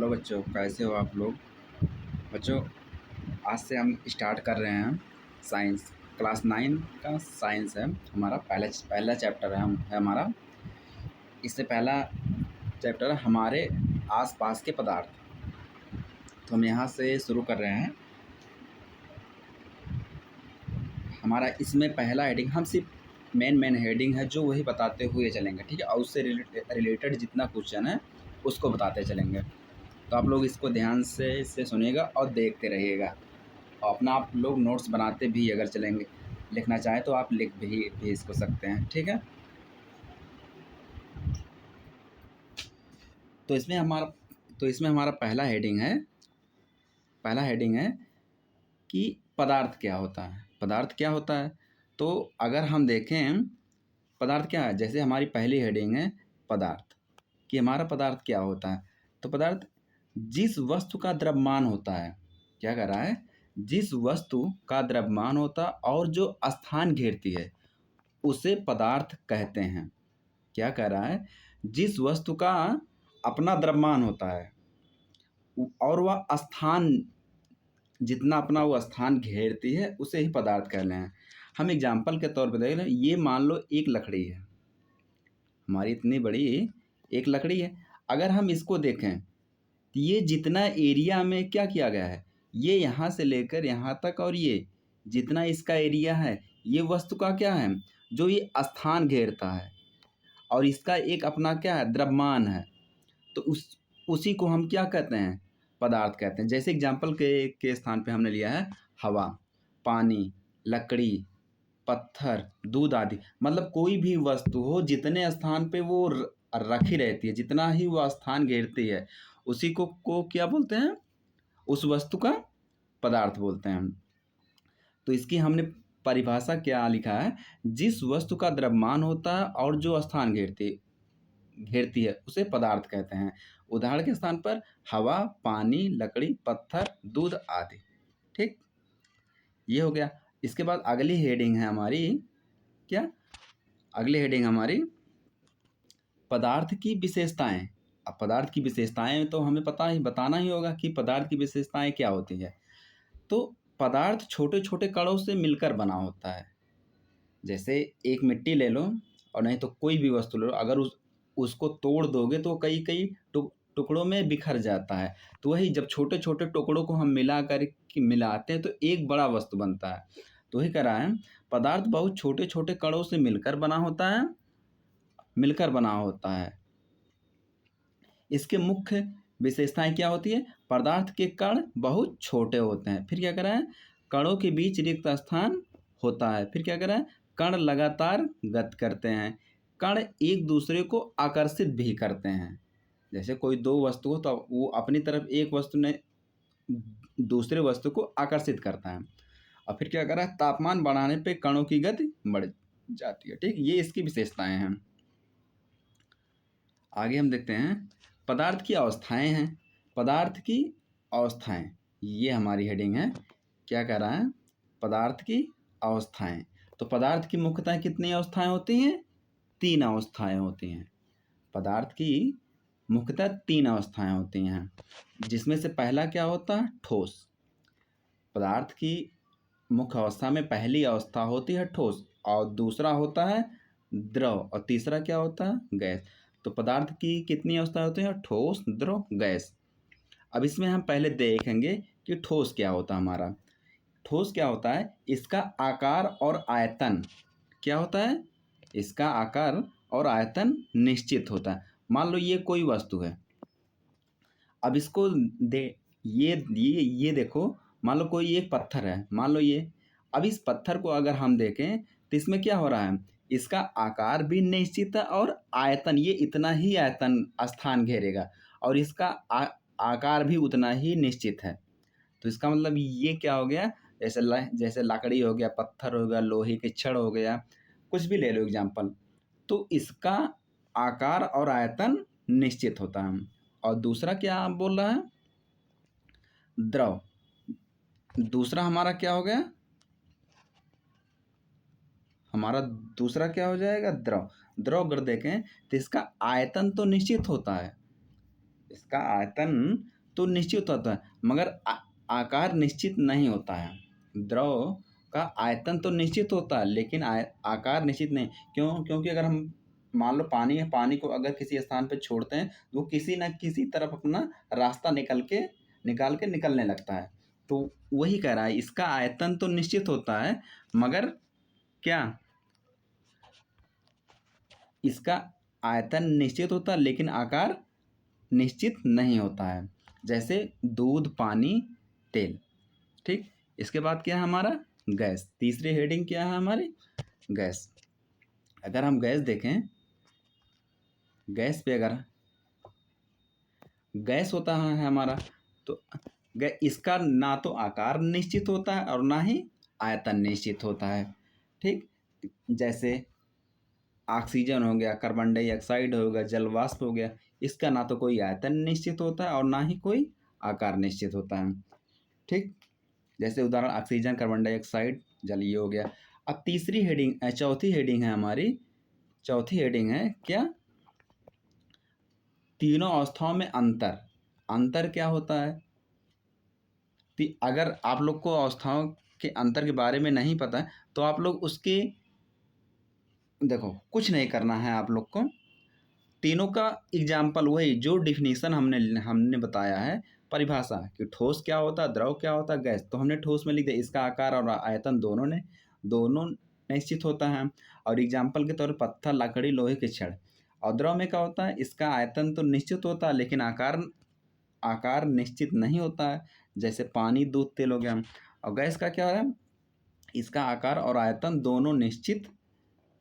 Hello बच्चों, कैसे हो आप लोग। बच्चों, आज से हम स्टार्ट कर रहे हैं साइंस। क्लास 9 का साइंस है हमारा। पहला चैप्टर है हमारा। इससे पहला चैप्टर है हमारे आसपास के पदार्थ। तो हम यहाँ से शुरू कर रहे हैं। हमारा इसमें पहला हेडिंग, हम सिर्फ मेन हेडिंग है जो वही बताते हुए चलेंगे, ठीक है। और उससे रिलेटेड जितना क्वेश्चन है उसको बताते चलेंगे। तो आप लोग इसको ध्यान से इससे सुनिएगा और देखते रहिएगा। और अपना आप लोग नोट्स बनाते भी अगर चलेंगे, लिखना चाहें तो आप लिख भी इसको सकते हैं, ठीक है। तो इसमें हमारा पहला हेडिंग है कि पदार्थ क्या होता है। पदार्थ क्या होता है, तो अगर हम देखें पदार्थ क्या है, जैसे हमारी पहली हेडिंग है पदार्थ, कि हमारा पदार्थ क्या होता है। तो पदार्थ जिस वस्तु का द्रव्यमान होता है, क्या कर रहा है, जिस वस्तु का द्रव्यमान होता है और जो स्थान घेरती है उसे पदार्थ कहते हैं। क्या कह रहा है, जिस वस्तु का अपना द्रव्यमान होता है और वह स्थान, जितना अपना वो स्थान घेरती है उसे ही पदार्थ कह रहे हैं। हम एग्जाम्पल के तौर पर देख लें, ये मान लो एक लकड़ी है, हमारी इतनी बड़ी एक लकड़ी है। अगर हम इसको देखें तो ये जितना एरिया में क्या किया गया है, ये यहाँ से लेकर यहाँ तक, और ये जितना इसका एरिया है ये वस्तु का क्या है, जो ये स्थान घेरता है और इसका एक अपना क्या है, द्रव्यमान है। तो उसी को हम क्या कहते हैं, पदार्थ कहते हैं। जैसे एग्जाम्पल के स्थान पे हमने लिया है हवा, पानी, लकड़ी, पत्थर, दूध आदि। मतलब कोई भी वस्तु हो जितने स्थान पे वो रखी रहती है, जितना ही वो स्थान घेरती है, उसी को क्या बोलते हैं, उस वस्तु का पदार्थ बोलते हैं। तो इसकी हमने परिभाषा क्या लिखा है, जिस वस्तु का द्रव्यमान होता है और जो स्थान घेरती है उसे पदार्थ कहते हैं। उदाहरण के स्थान पर हवा, पानी, लकड़ी, पत्थर, दूध आदि, ठीक। ये हो गया। इसके बाद अगली हेडिंग है हमारी क्या, अगली हेडिंग हमारी पदार्थ की विशेषताएं। अब पदार्थ की विशेषताएं तो हमें बताना ही होगा कि पदार्थ की विशेषताएं क्या होती है। तो पदार्थ छोटे छोटे कणों से मिलकर बना होता है। जैसे एक मिट्टी ले लो, और नहीं तो कोई भी वस्तु ले लो, अगर उसको तोड़ दोगे तो कई कई टुकड़ों में बिखर जाता है। तो वही जब छोटे छोटे टुकड़ों को हम मिलाते हैं तो एक बड़ा वस्तु बनता है। तो वही कह रहा है, पदार्थ बहुत छोटे छोटे कणों से मिलकर बना होता है। इसके मुख्य विशेषताएं क्या होती है, पदार्थ के कण बहुत छोटे होते हैं। फिर क्या कह रहा है, कणों के बीच रिक्त स्थान होता है। फिर क्या कह रहा है, कण लगातार गति करते हैं। कण एक दूसरे को आकर्षित भी करते हैं। जैसे कोई दो वस्तु हो तो वो अपनी तरफ एक वस्तु ने दूसरे वस्तु को आकर्षित करता है। और फिर क्या कर रहा है, तापमान बढ़ाने पे कणों की गति बढ़ जाती है, ठीक। ये इसकी विशेषताएं हैं। आगे हम देखते हैं पदार्थ की अवस्थाएं हैं। पदार्थ की अवस्थाएं, ये हमारी हेडिंग है। क्या कह रहा है, पदार्थ की अवस्थाएं। तो पदार्थ की मुख्यतः कितनी अवस्थाएं होती हैं, 3 अवस्थाएं होती हैं। पदार्थ की मुख्यतः 3 अवस्थाएं होती हैं, जिसमें से पहला क्या होता है, ठोस। पदार्थ की मुख्य अवस्था में पहली अवस्था होती है ठोस, और दूसरा होता है द्रव, और तीसरा क्या होता है, गैस। तो पदार्थ की कितनी अवस्था होती है, ठोस, द्रव, गैस। अब इसमें हम पहले देखेंगे कि ठोस क्या होता है हमारा। ठोस क्या होता है, इसका आकार और आयतन क्या होता है, इसका आकार और आयतन निश्चित होता है। मान लो ये कोई वस्तु है, अब इसको ये देखो, मान लो कोई एक पत्थर है, मान लो ये। अब इस पत्थर को अगर हम देखें तो इसमें क्या हो रहा है, इसका आकार भी निश्चित है और आयतन, ये इतना ही आयतन स्थान घेरेगा, और इसका आकार भी उतना ही निश्चित है। तो इसका मतलब ये क्या हो गया, जैसे लकड़ी हो गया, पत्थर हो गया, लोहे के छड़ हो गया, कुछ भी ले लो एग्जाम्पल। तो इसका आकार और आयतन निश्चित होता है। और दूसरा क्या बोल रहा है, द्रव। दूसरा हमारा क्या हो गया, हमारा दूसरा क्या हो जाएगा, द्रव। द्रव अगर देखें तो इसका आयतन तो निश्चित होता है, इसका आयतन तो निश्चित होता है, मगर आकार निश्चित नहीं होता है। द्रव का आयतन तो निश्चित होता है, लेकिन आकार निश्चित नहीं। क्यों? क्योंकि अगर हम मान लो पानी है, पानी को अगर किसी स्थान पे छोड़ते हैं तो वो किसी न किसी तरफ अपना रास्ता निकाल के निकलने लगता है। तो वही कह रहा है, इसका आयतन तो निश्चित होता है, मगर क्या, इसका आयतन निश्चित होता है लेकिन आकार निश्चित नहीं होता है। जैसे दूध, पानी, तेल। ठीक, इसके बाद क्या है हमारा? गैस। तीसरी हेडिंग क्या है हमारी? गैस। अगर हम गैस देखें, गैस पे अगर गैस होता है हमारा, तो इसका ना तो आकार निश्चित होता है और ना ही आयतन निश्चित होता है। ठीक, जैसे ऑक्सीजन हो गया, कार्बन डाइऑक्साइड हो गया, जल वाष्प हो गया, इसका ना तो कोई आयतन निश्चित होता है और ना ही कोई आकार निश्चित होता है। ठीक, जैसे उदाहरण ऑक्सीजन, कार्बन डाइऑक्साइड, जल, ये हो गया। अब तीसरी हेडिंग, चौथी हेडिंग है हमारी, चौथी हेडिंग है क्या? तीनों अवस्थाओं में अंतर। अंतर क्या होता है? अगर आप लोग को अवस्थाओं के अंतर के बारे में नहीं पता है तो आप लोग उसकी, देखो कुछ नहीं करना है आप लोग को, तीनों का एग्जाम्पल वही जो डिफिनीशन हमने बताया है, परिभाषा कि ठोस क्या होता है, द्रव क्या होता है, गैस, तो हमने ठोस में लिख दिया इसका आकार और आयतन दोनों निश्चित होता है। और एग्जाम्पल के तौर पर पत्थर, लकड़ी, लोहे के छड़। और द्रव में क्या होता है? इसका आयतन तो निश्चित होता है लेकिन आकार निश्चित नहीं होता है, जैसे पानी, दूध, तेल हो गया। और गैस का क्या है? इसका आकार और आयतन दोनों निश्चित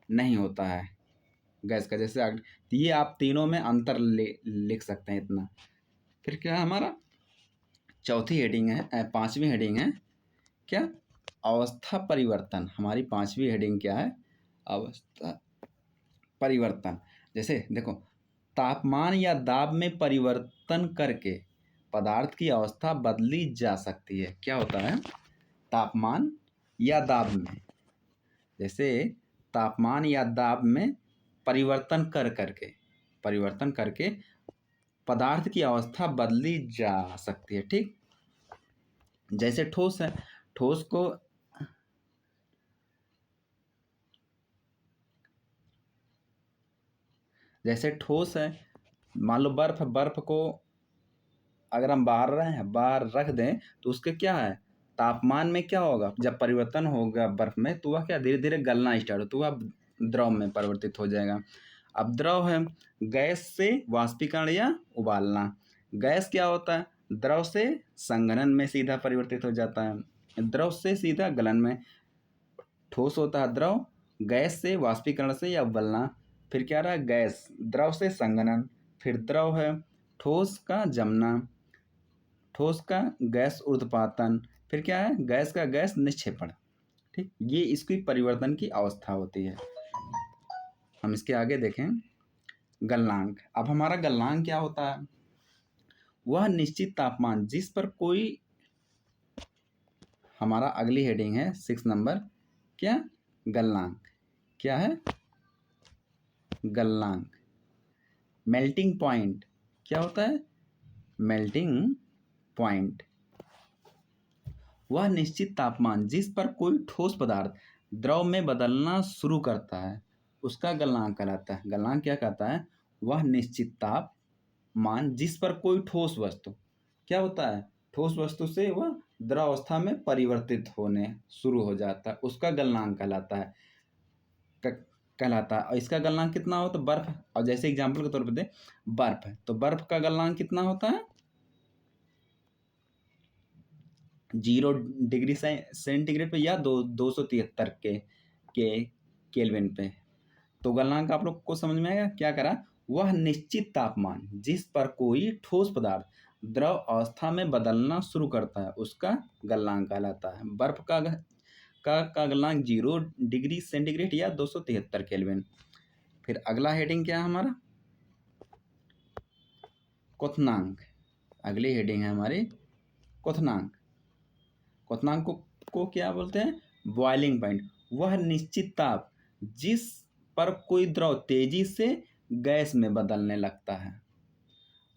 नहीं होता है गैस का। जैसे ये आप तीनों में अंतर लिख सकते हैं इतना। फिर क्या है हमारा? चौथी हेडिंग है, पांचवी हेडिंग है क्या? अवस्था परिवर्तन। हमारी पांचवी हेडिंग क्या है? अवस्था परिवर्तन। जैसे देखो, तापमान या दाब में परिवर्तन करके पदार्थ की अवस्था बदली जा सकती है। क्या होता है? तापमान या दाब में, जैसे तापमान या दाब में परिवर्तन करके पदार्थ की अवस्था बदली जा सकती है। ठीक, जैसे ठोस है, ठोस को जैसे ठोस है, मान लो बर्फ को अगर हम बाहर रख दें तो उसके क्या है? तापमान में क्या होगा? जब परिवर्तन होगा बर्फ में तो वह क्या, धीरे धीरे गलना स्टार्ट हो, तो वह द्रव में परिवर्तित हो जाएगा। अब द्रव है, गैस से वाष्पीकरण या उबालना। गैस क्या होता है? द्रव से संघनन में सीधा परिवर्तित हो जाता है, द्रव से सीधा गलन में। ठोस होता है द्रव, गैस से वाष्पीकरण से या उबलना। फिर क्या रहा? गैस, द्रव से संघनन। फिर द्रव है, ठोस का जमना, ठोस का गैस ऊर्ध्वपातन। फिर क्या है? गैस का गैस निक्षेपण। ठीक, ये इसकी परिवर्तन की अवस्था होती है। हम इसके आगे देखें, गलनांक। अब हमारा गलनांक क्या होता है? वह निश्चित तापमान जिस पर कोई, हमारा अगली हेडिंग है 6 नंबर, क्या? गलनांक। क्या है? गलनांक। Melting point. क्या होता है? Melting point. वह निश्चित तापमान जिस पर कोई ठोस पदार्थ द्रव में बदलना शुरू करता है उसका गलनांक कहलाता है। गलनांक क्या कहता है? वह निश्चित तापमान जिस पर कोई ठोस वस्तु, क्या होता है? ठोस वस्तु से वह द्रवावस्था में परिवर्तित होने शुरू हो जाता है, उसका गलनांक कहलाता है। और इसका गलनांक कितना हो? तो बर्फ, और जैसे एग्जाम्पल के तौर पर दे, बर्फ है तो बर्फ का गलनांक कितना होता है? 0 डिग्री सेंटीग्रेड पे या 273 के केल्विन पे। तो गलनांक आप लोग को समझ में आएगा। क्या करा? वह निश्चित तापमान जिस पर कोई ठोस पदार्थ द्रव अवस्था में बदलना शुरू करता है उसका गलनांक कहलाता है। बर्फ का गलनांक 0 डिग्री सेंटीग्रेड या 273 केल्विन। फिर अगला हेडिंग क्या है हमारा? क्वथनांक। अगली हेडिंग है हमारी क्वथनांक। क्वथनांक को क्या बोलते हैं? Boiling point. वह निश्चित ताप जिस पर कोई द्रव तेजी से गैस में बदलने लगता है,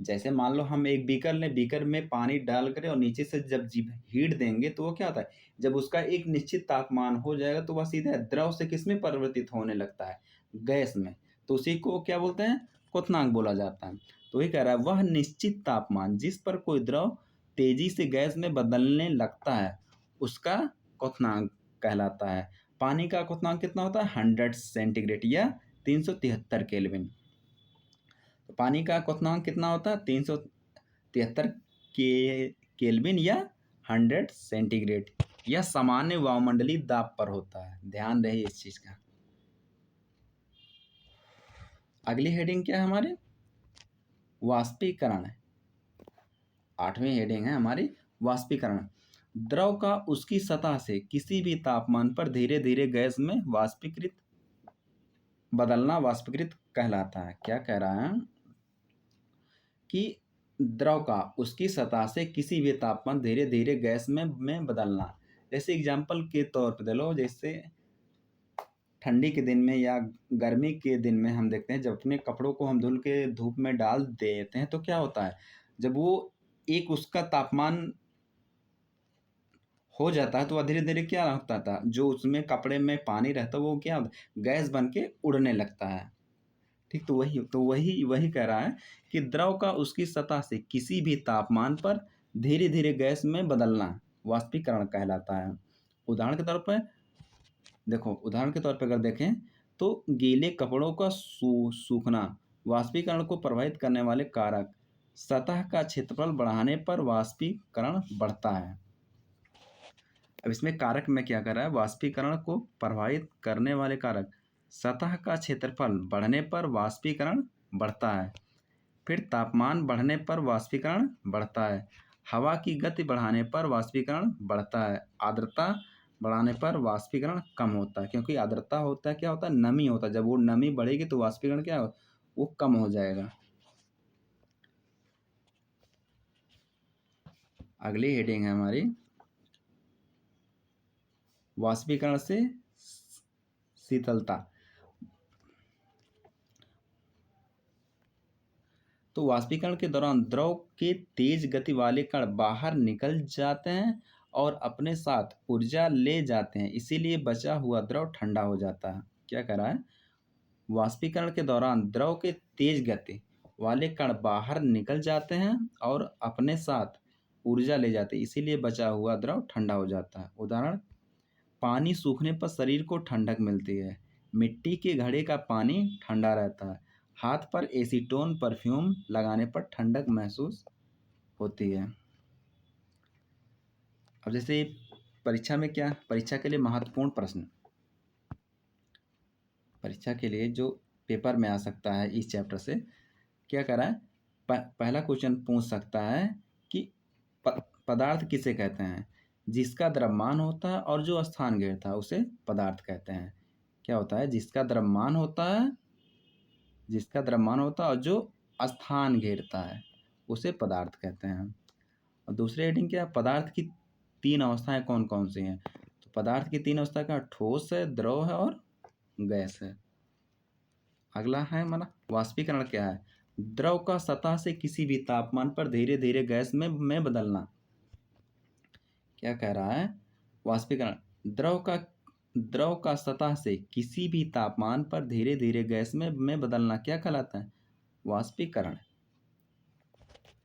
जैसे मान लो हम एक बीकर लें, बीकर में पानी डाल करें और नीचे से जब जीभ हीट देंगे तो वो क्या होता है, जब उसका एक निश्चित तापमान हो जाएगा तो वह सीधे द्रव से किसमें परिवर्तित होने लगता है, गैस में। तो उसी को क्या बोलते हैं, क्वथनांक बोला जाता है। तो ये कह रहा है वह निश्चित तापमान जिस पर कोई द्रव तेजी से गैस में बदलने लगता है उसका क्वथनांक कहलाता है। पानी का क्वथनांक कितना होता है, 100 सेंटीग्रेड या 373 केल्विन। तो पानी का क्वथनांक कितना होता है, 373 केल्विन या 100 सेंटीग्रेड। यह सामान्य वायुमंडलीय दाब पर होता है, ध्यान रहे इस चीज का। अगली हेडिंग क्या है हमारी, वाष्पीकरण। 8वीं हेडिंग है हमारी वाष्पीकरण। द्रव का उसकी सतह से किसी भी तापमान पर धीरे धीरे गैस में वाष्पीकृत बदलना वाष्पीकृत कहलाता है। क्या कह रहा है कि द्रव का उसकी सतह से किसी भी तापमान धीरे धीरे गैस में बदलना। जैसे एग्जाम्पल के तौर पर दे लो, जैसे ठंडी के दिन में या गर्मी के दिन में हम देखते हैं जब अपने कपड़ों को हम धुल के धूप में डाल देते हैं तो क्या होता है, जब वो एक उसका तापमान हो जाता है तो वह धीरे धीरे क्या होता था, जो उसमें कपड़े में पानी रहता है वो क्या गैस बन के उड़ने लगता है। ठीक, तो वही कह रहा है कि द्रव का उसकी सतह से किसी भी तापमान पर धीरे धीरे गैस में बदलना वाष्पीकरण कहलाता है। उदाहरण के तौर पर देखो, उदाहरण के तौर पर अगर देखें तो गीले कपड़ों का सूखना वाष्पीकरण को प्रभावित करने वाले कारक। सतह का क्षेत्रफल बढ़ाने पर वाष्पीकरण बढ़ता है। अब इसमें कारक में क्या कर रहा है, वाष्पीकरण को प्रभावित करने वाले कारक। सतह का क्षेत्रफल बढ़ने पर वाष्पीकरण बढ़ता है। फिर तापमान बढ़ने पर वाष्पीकरण बढ़ता है। हवा की गति बढ़ाने पर वाष्पीकरण बढ़ता है। आर्द्रता बढ़ाने पर वाष्पीकरण कम होता है, क्योंकि आर्द्रता होता है क्या होता है, नमी होता है। जब वो नमी बढ़ेगी तो वाष्पीकरण क्या हो, वो कम हो जाएगा। अगली हेडिंग है हमारी वाष्पीकरण से शीतलता। तो वाष्पीकरण के दौरान द्रव के तेज गति वाले कण बाहर निकल जाते हैं और अपने साथ ऊर्जा ले जाते हैं, इसीलिए बचा हुआ द्रव ठंडा हो जाता है। क्या कह रहा है, वाष्पीकरण के दौरान द्रव के तेज गति वाले कण बाहर निकल जाते हैं और अपने साथ ऊर्जा ले जाते हैं, इसीलिए बचा हुआ द्रव ठंडा हो जाता है। उदाहरण, पानी सूखने पर शरीर को ठंडक मिलती है। मिट्टी के घड़े का पानी ठंडा रहता है। हाथ पर एसीटोन परफ्यूम लगाने पर ठंडक महसूस होती है। अब जैसे परीक्षा में क्या, परीक्षा के लिए महत्वपूर्ण प्रश्न, परीक्षा के लिए जो पेपर में आ सकता है इस चैप्टर से, क्या कर रहा है, पहला क्वेश्चन पूछ सकता है कि पदार्थ किसे कहते हैं, जिसका द्रव्यमान होता है और जो स्थान घेरता है उसे पदार्थ कहते हैं। क्या होता है, जिसका द्रव्यमान होता है, जिसका द्रव्यमान होता है और जो स्थान घेरता है उसे पदार्थ कहते हैं। और दूसरी हेडिंग क्या है, पदार्थ की 3 अवस्थाएं कौन कौन सी हैं। तो पदार्थ की 3 अवस्था क्या, ठोस है, द्रव है और गैस है। अगला है हमारा वाष्पीकरण क्या है, द्रव का सतह से किसी भी तापमान पर धीरे धीरे गैस में बदलना। क्या कह रहा है, वाष्पीकरण द्रव का सतह से किसी भी तापमान पर धीरे धीरे गैस में बदलना क्या कहलाता है, वाष्पीकरण।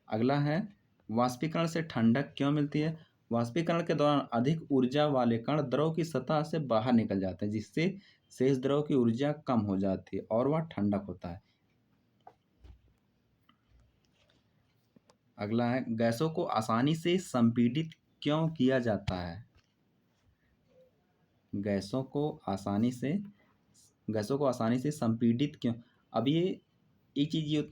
अगला है, वाष्पीकरण से ठंडक क्यों मिलती है। वाष्पीकरण के दौरान अधिक ऊर्जा वाले कण द्रव की सतह से बाहर निकल जाते हैं, जिससे शेष द्रव की ऊर्जा कम हो जाती है और वह ठंडक होता है। अगला है, गैसों को आसानी से संपीड़ित क्यों किया जाता है। गैसों को आसानी से संपीड़ित क्यों। अब ये एक चीज ये,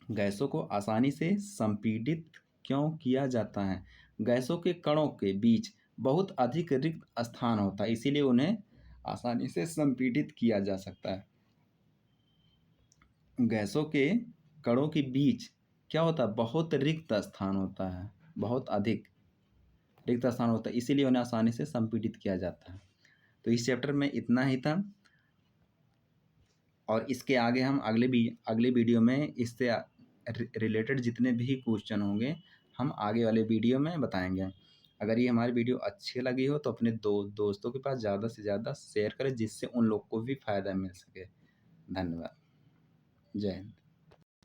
गैसों को आसानी से संपीड़ित क्यों किया जाता है। गैसों के कणों के बीच बहुत अधिक रिक्त स्थान होता है, इसीलिए उन्हें आसानी से संपीड़ित किया जा सकता है। गैसों के कणों के बीच क्या होता है, बहुत रिक्त स्थान होता है, बहुत अधिक रिक्त स्थान होता है, इसीलिए उन्हें आसानी से संपीड़ित किया जाता है। तो इस चैप्टर में इतना ही था। और इसके आगे हम अगले वीडियो में इससे रिलेटेड जितने भी क्वेश्चन होंगे हम आगे वाले वीडियो में बताएंगे। अगर ये हमारी वीडियो अच्छी लगी हो तो अपने दोस्तों के पास ज़्यादा से ज़्यादा शेयर करें, जिससे उन लोग को भी फ़ायदा मिल सके। धन्यवाद। जय हिंद।